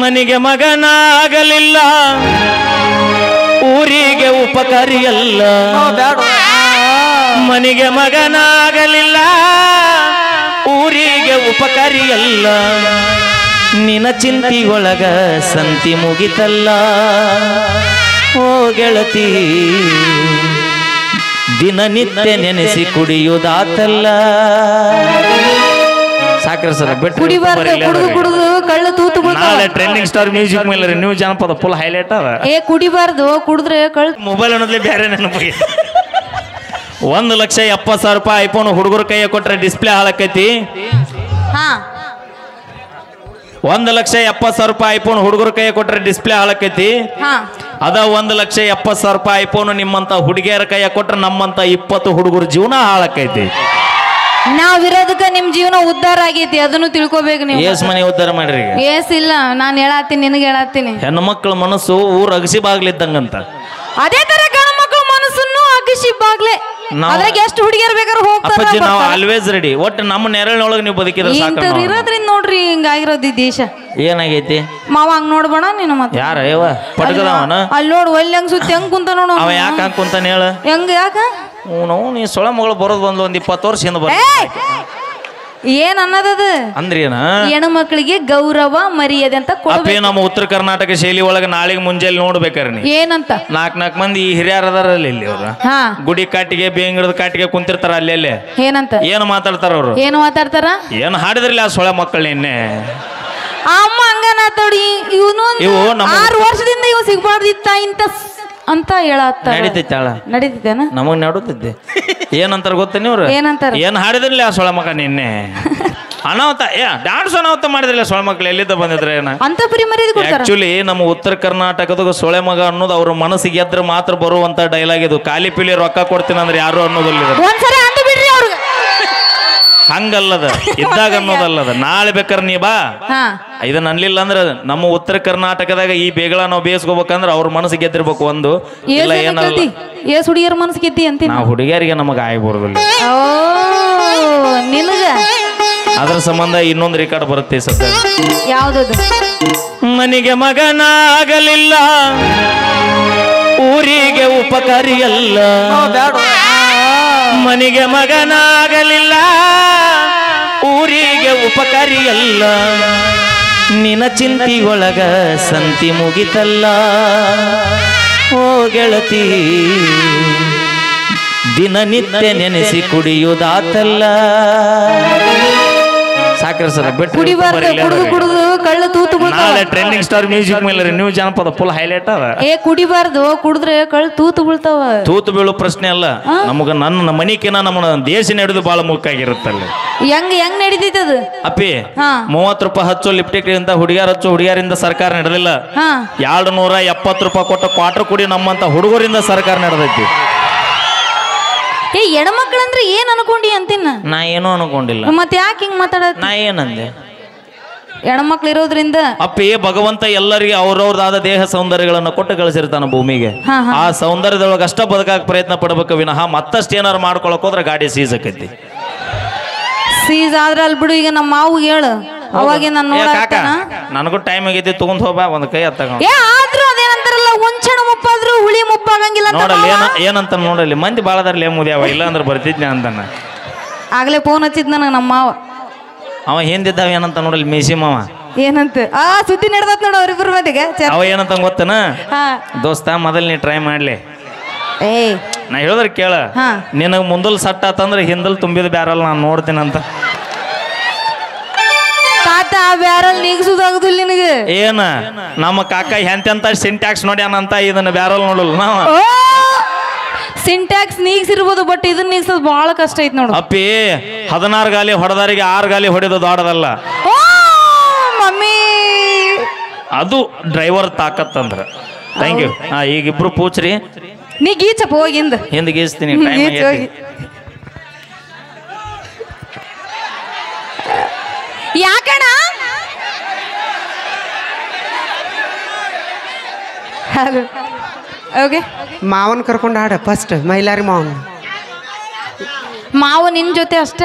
ಮನಿಗೆ ಮಗನಾಗಲಿಲ್ಲ ಊರಿಗೆ ಉಪಕಾರಿಯಲ್ಲ ಮನಿಗೆ ಮಗನಾಗಲಿಲ್ಲ ಊರಿಗೆ ಉಪಕಾರಿಯಲ್ಲ ನಿನ ಚಿಂತಿಗೊಳಗ ಸಂತಿ ಮುಗಿತಲ್ಲ ಓ ಗೆಳತಿ ದಿನನಿತ್ಯ ನೆನೆಸಿ ಕುಡಿಯುವುದಾತಲ್ಲ ಸಾಕ್ರಿ ಸರ್ ಕುಡಿಬಾರ್ದು ಕಳ್ಳ ತೂತು ನಾಳೆ ಟ್ರೆಂಡಿಂಗ್ ಸ್ಟಾರ್ ಮ್ಯೂಸಿಕ್ ಮೇಲೆ ನ್ಯೂ ಜಾನಪದ ಫುಲ್ ಹೈಲೈಟ್ ಅದ ಕುಡಿಬಾರ್ದು ಕುಡಿದ್ರೆ ಕಳ್ಳ ಮೊಬೈಲ್ ಅನ್ನೋದ್ಲೆ ಬೇರೆ ನೆನಪಿಗೆ 1,70,000 ರೂಪಾಯಿ ಐಫೋನ್ ಹುಡುಗರ ಕೈಯ ಕೊಟ್ರೆ ಡಿಸ್ಪ್ಲೇ ಹಾಳಾಕೈತಿ 1,70,000 ರೂಪಾಯಿ ಐಫೋನ್ ಹುಡುಗರ ಕೈಯ ಕೊಟ್ರೆ ಡಿಸ್ಪ್ಲೇ ಹಾಳಾಕೈತಿ ಅದ 1,70,000 ರೂಪಾಯಿ ಐಫೋನ್ ನಿಮ್ಮಂತ ಹುಡುಗಿಯರ ಕೈಯ ಕೊಟ್ರೆ ನಮ್ಮಂತ 20 ಹುಡುಗರ ಜೀವನ ಹಾಳಾಕೈತಿ ನಾವಿರೋದಕ್ಕ ನಿಮ್ ಜೀವನ ಉದ್ಧಾರ ಆಗೈತಿ ಅದನ್ನು ತಿಳ್ಕೊಬೇಕು ನೀವು ಏಸ್ ಮನೆ ಉದ್ಧಾರ ಮಾಡ್ರಿ ಏಸ್ ಇಲ್ಲ ನಾನು ಹೇಳತ್ತೀನಿ ನಿನಗೆ ಹೇಳತ್ತೀನಿ ಹೆಣ್ಣು ಮಕ್ಕಳ ಮನಸ್ಸು ಊರ್ ಅಗಸಿ ಬಾಗ್ಲಿದ್ದಂಗಂತ ಅದೇ ತರ ಗಂಡು ಮಕ್ಕಳ ಮನಸ್ಸನ್ನು ಅಗಸಿ ಬಾಗ್ಲೆ ಅದ್ರಾಗ ಎಷ್ಟು ಹುಡುಗಿಯರ್ ಬೇಕಾದ್ರೆ ಹೋಗ್ತಾರೆ ನಾವು ಆಲ್ವೇಸ್ ರೆಡಿ ಒಟ್ಟು ನಮ್ಮ ನೆರಳಿನೊಳಗೆ ನೀವು ಬದುಕಿದ್ರೆ ಸಾಕು ಇರೋದ್ರಿಂದ ನೋಡ್ರಿ ಹಿಂಗಾಗಿರೋದು ಈ ದೇಶ ಏನಾಗೈತಿ ಮಾವ ಹಂಗ್ ನೋಡ್ಬೇಡ ನೀನು ಮತ್ತೆ ಯಾರ ಯವ ಪಟಕದವನ ಅಲ್ಲಿ ನೋಡು ಒಳ್ಳೆ ಹಂಗ್ ಸುತ್ತಿ ಹೆಂಗ್ ಕುಂತ ನೋಡು ಅವ ಯಾಕೆ ಹಂಗ್ ಕುಂತಾನ ಹೇಳ ಹೆಂಗ ಯಾಕ ನೀ ಸೊಳ ಮಗಳು ಬರೋದು ಬಂದು ಒಂದ್ 20 ವರ್ಷ ಹಿಂದ ಬರ ಏನ್ ಅನ್ನದದ ಅಂದ್ರಿ ಹೆಣ್ಣು ಮಕ್ಕಳಿಗೆ ಗೌರವ ಮರ್ಯಾದೆ ಅಂತ ಅಪ್ಪೇ ನಮ್ಮ ಉತ್ತರ ಕರ್ನಾಟಕ ಶೈಲಿ ಒಳಗ ನಾಳೆಗೆ ಮುಂಜಾನೆ ನೋಡ್ಬೇಕಾರೆ ನೀ ಏನಂತ 4 ಮಂದಿ ಹಿರಿಯರ್ ಅದಾರಲ್ಲಿ ಇಲ್ಲಿ ಅವ್ರ ಗುಡಿ ಕಾಟಿಗೆ ಬೇಂಗಿಡದ ಕಾಟಿಗೆ ಕುಂತಿರ್ತಾರ ಅಲ್ಲೆಲ್ಲೇ ಏನಂತ ಏನು ಮಾತಾಡ್ತಾರ ಅವ್ರು ಏನು ಮಾತಾಡ್ತಾರ ಏನು ಹಾಡಿದ್ರಲ್ಲ ಆ ಸೊಳ ಮಕ್ಕಳು ನಿನ್ನೆ ಅಮ್ಮ ಹಂಗನಾತೋಡಿ ಇವನು 6 ವರ್ಷದಿಂದ ಇವ್ ಸಿಗ್ಬಾರ್ದಿತ್ತ ಇಂತ ಅಂತ ಹೇಳತ್ತ ನಡೀತೈತಾಳ ನಡೀತೈತೇನ ನಮಗ್ ನಡುತ್ತಿದ್ದೆ ಏನಂತಾರ ಗೊತ್ತ ನೀವ್ರು ಏನಂತಾರ ಏನ್ ಹಾಡಿದ್ರಲ್ಲ ಆ ಸೊಳ ಮಕ್ಕ ನಿನ್ನೆ ಅನಾಹುತ ಡಾನ್ಸ್ ಅನಾಹುತ ಮಾಡಿದ್ರಲ್ಲ ಸೊಳ ಮಕ್ಳು ಎಲ್ಲಿದ್ದ ಬಂದಿದ್ರೆ ಅಂತ ಪ್ರಿಮರಿದ್ ಕೊಡ್ತಾರ ಆಕ್ಚುಲಿ ನಮ್ಮ ಉತ್ತರ ಕರ್ನಾಟಕದ ಸೊಳೆ ಮಗ ಅನ್ನೋದು ಅವ್ರ ಮನಸ್ಸಿಗೆ ಎದ್ರ ಮಾತ್ರ ಬರುವಂತ ಡೈಲಾಗ್ ಇದು ಖಾಲಿ ಪಿಲಿ ರೊಕ್ಕ ಕೊಡ್ತೀನಿ ಅಂದ್ರೆ ಯಾರು ಅನ್ನೋದಿಲ್ಲ ಒಂದ್ಸರಿ ಅಂತ ಬಿಡ್ರಿ ಅವ್ರಿಗೆ ಹಂಗಲ್ಲದ ಇದ್ದಾಗ ಅನ್ನೋದಲ್ಲದ ನಾಳೆ ಬೇಕಾರೆ ನೀ ಬಾ ಇದನ್ನ ಅನ್ಲಿಲ್ಲ ಅಂದ್ರೆ ನಮ್ಮ ಉತ್ತರ ಕರ್ನಾಟಕದಾಗ ಈ ಬೇಗಳ ನಾವು ಬೇಯಿಸ್ಕೋಬೇಕಂದ್ರೆ ಅವ್ರ ಮನಸ್ಸಿಗೆ ಗೆದ್ದಿರ್ಬೇಕು ಒಂದು ಇಲ್ಲ ಏನಲ್ಲ ಹುಡುಗಿಯರ ಮನಸ್ಸಿಗೆ ಗೆದ್ದಿ ಅಂತ ನಾವು ಹುಡುಗಿಯರಿಗೆ ನಮಗ ಆಗಿ ಬರೋದಿಲ್ಲ ನಿನಗ ಅದ್ರ ಸಂಬಂಧ ಇನ್ನೊಂದು ರೆಕಾರ್ಡ್ ಬರುತ್ತೆ ಸದ್ಯ ಯಾವ್ದದು ಮನಿಗೆ ಮಗನಾಗಲಿಲ್ಲ ಊರಿಗೆ ಉಪಕಾರಿಯಲ್ಲ ಮನಿಗೆ ಮಗನಾಗಲಿಲ್ಲ ಊರಿಗೆ ಉಪಕಾರಿಯಲ್ಲ ನಿನ ಚಿಂತಿಗೊಳಗ ಸಂತಿ ಮುಗಿತಲ್ಲ ಓ ಗೆಳತಿ ದಿನನಿತ್ಯ ನೆನೆಸಿ ಕುಡಿಯುವುದಾತಲ್ಲ ಸಾಕ್ರಿ ಸರ್ ಕುಡಿದು ಕಳ್ಳ ತೂತು ನಾಳೆ ಟ್ರೆಂಡಿಂಗ್ ಸ್ಟಾರ್ ಮ್ಯೂಸಿಕ್ ಮೇಲೆ ನ್ಯೂ ಜಾನಪದ ಫುಲ್ ಹೈಲೈಟ್ ಅದ ಕುಡಿಬಾರ್ದು ಕುಡಿದ್ರೆ ಕಳ್ಳ ತೂತು ಬೀಳ್ತಾವ ತೂತು ಬೀಳೋ ಪ್ರಶ್ನೆ ಅಲ್ಲ ನಮಗ ನನ್ನ ಮನಿಕಿನ ನಮ್ಮ ದೇಶ ನಡೆದು ಬಹಳ ಮುಖ್ಯ ಆಗಿರುತ್ತಲ್ಲ ಹೆಂಗ್ ನಡೀತೈತದ ಅಪ್ಪಿ 30 ರೂಪಾಯಿ ಹಚ್ಚೋ ಲಿಪ್ಟಿಕ್ ಇಂದ ಹುಡುಗಿಯರಿಂದ ಸರ್ಕಾರ ನಡೆದಿಲ್ಲ 270 ರೂಪಾಯಿ ಕೊಟ್ಟ ಕ್ವಾರ್ಟರ್ ಕುಡಿ ನಮ್ಮಂತ ಹುಡುಗರಿಂದ ಸರ್ಕಾರ ನಡೆದೈತಿ ಹೆಣ್ಮಕ್ಳಂದ್ರೆ ಏನ್ ಅನ್ಕೊಂಡಿ ಅಂತಿನ ನಾ ಏನೋ ಅನ್ಕೊಂಡಿಲ್ಲ ಮತ್ತೆ ಯಾಕೆ ಹಿಂಗ್ ಮಾತಾಡ ನಾ ಏನಂದೆ ಹೆಣ್ಮಕ್ಳು ಇರೋದ್ರಿಂದ ಅಪ್ಪಿ ಭಗವಂತ ಎಲ್ಲರಿಗೆ ಅವ್ರವ್ರದಾದ ದೇಹ ಸೌಂದರ್ಯಗಳನ್ನ ಕೊಟ್ಟು ಕಳಿಸಿರ್ತಾನ ಭೂಮಿಗೆ ಆ ಸೌಂದರ್ಯದೊಳಗೆ ಅಷ್ಟ ಬದುಕಾಕ ಪ್ರಯತ್ನ ಪಡ್ಬೇಕು ವಿನಃ ಮತ್ತಷ್ಟು ಏನಾರು ಮಾಡ್ಕೊಳಕ್ ಹೋದ್ರೆ ಗಾಡಿ ಸೀಸ್ ಆಕೈತಿ ಸೀಸ್ ಆದ್ರ ಅಲ್ಲಿ ಬಿಡು ಈಗ ನಮ್ಮ ಮಾವು ಹೇಳು ಅವಾಗ ನಾನು ನನಗೂ ಟೈಮ್ ಆಗೈತಿ ತಗೊಂಡ್ ಹೋಗ್ಬಾ ಒಂದ್ ಕೈ ತಗೊಂಡ್ ಆದ್ರೂ ಅದೇನಂತಾರಲ್ಲ ಒಂಚಣ ಮುಪ್ಪಾದ್ರೂ ಹುಳಿ ಮುಪ್ಪಾಗಂಗಿಲ್ಲ ನೋಡಲ್ಲ ಏನಂತ ನೋಡಲ್ಲಿ ಮಂದಿ ಬಾಳದಾರ್ಲಿ ಮುದಿಯಾವ ಇಲ್ಲ ಅಂದ್ರೆ ಬರ್ತಿದ್ನ ಅಂತಾನ ಆಗ್ಲೇ ಫೋನ್ ಹಚ್ಚಿದ್ ನನಗ ನಮ್ಮ ಮಾವ ಅವ ಹಿಂದಿದ್ದಾವ ಏನಂತ ನೋಡಲ್ಲಿ ಮೇಸಿ ಮಾವ ಏನಂತ ಸುದ್ದಿ ನಡೆದತ್ ನೋಡ ಅವ್ರಿಬ್ರು ಮತ್ತಿಗೆ ಅವ ಏನಂತ ಗೊತ್ತನ ದೋಸ್ತ ಮೊದಲ್ ನೀ ಟ್ರೈ ಮಾಡ್ಲಿ ನಾ ಹೇಳಿದ್ರ ಕೇಳ ನಿನಗ್ ಮುಂದಲ್ ಸಟ್ಟ ಆತಂದ್ರೆ ಹಿಂದಲ್ ತುಂಬಿದ ಬ್ಯಾರಲ್ ನಾನು ನೋಡ್ತೀನಿ ಅಂತ ತಾತ ಬ್ಯಾರಲ್ ನೀಗ್ಸುದಾಗುದಿಲ್ಲ ನಿನಗೆ ಏನ ನಮ್ಮ ಕಾಕ ಎಂತೆಂತ ಸಿಂಟ್ಯಾಕ್ಸ್ ನೋಡ್ಯಾನಂತ ಇದನ್ನ ಬ್ಯಾರಲ್ ನೋಡಲ್ಲ ನಾವ ಸಿಂಟ್ಯಾಕ್ಸ್ ನೀಗ್ಸಿರ್ಬೋದು ಬಟ್ ಇದನ್ನ ನೀಗ್ಸೋದು ಬಹಳ ಕಷ್ಟ ಐತಿ ನೋಡು ಅಪ್ಪಿ 16 ಗಾಲಿ ಹೊಡೆದಾರಿಗೆ 6 ಗಾಲಿ ಹೊಡೆದು ದೊಡ್ಡದಲ್ಲ ಮಮ್ಮಿ ಅದು ಡ್ರೈವರ್ ತಾಕತ್ತಂದ್ರ ಥ್ಯಾಂಕ್ ಯು ಈಗ ಇಬ್ರು ಪೂಚ್ರಿ ನೀ ಗೀಚಪ್ಪ ಹೋಗಿ ಹಿಂದ್ ಗೀಚ್ತೀನಿ ಯಾಕಣ ಓಕೆ ಮಾವನ್ ಕರ್ಕೊಂಡು ಆಡ ಫಸ್ಟ್ ಮೈಲಾರಿ ಮಾವನ್ ಮಾವ ನಿನ್ ಜೊತೆ ಅಷ್ಟೇ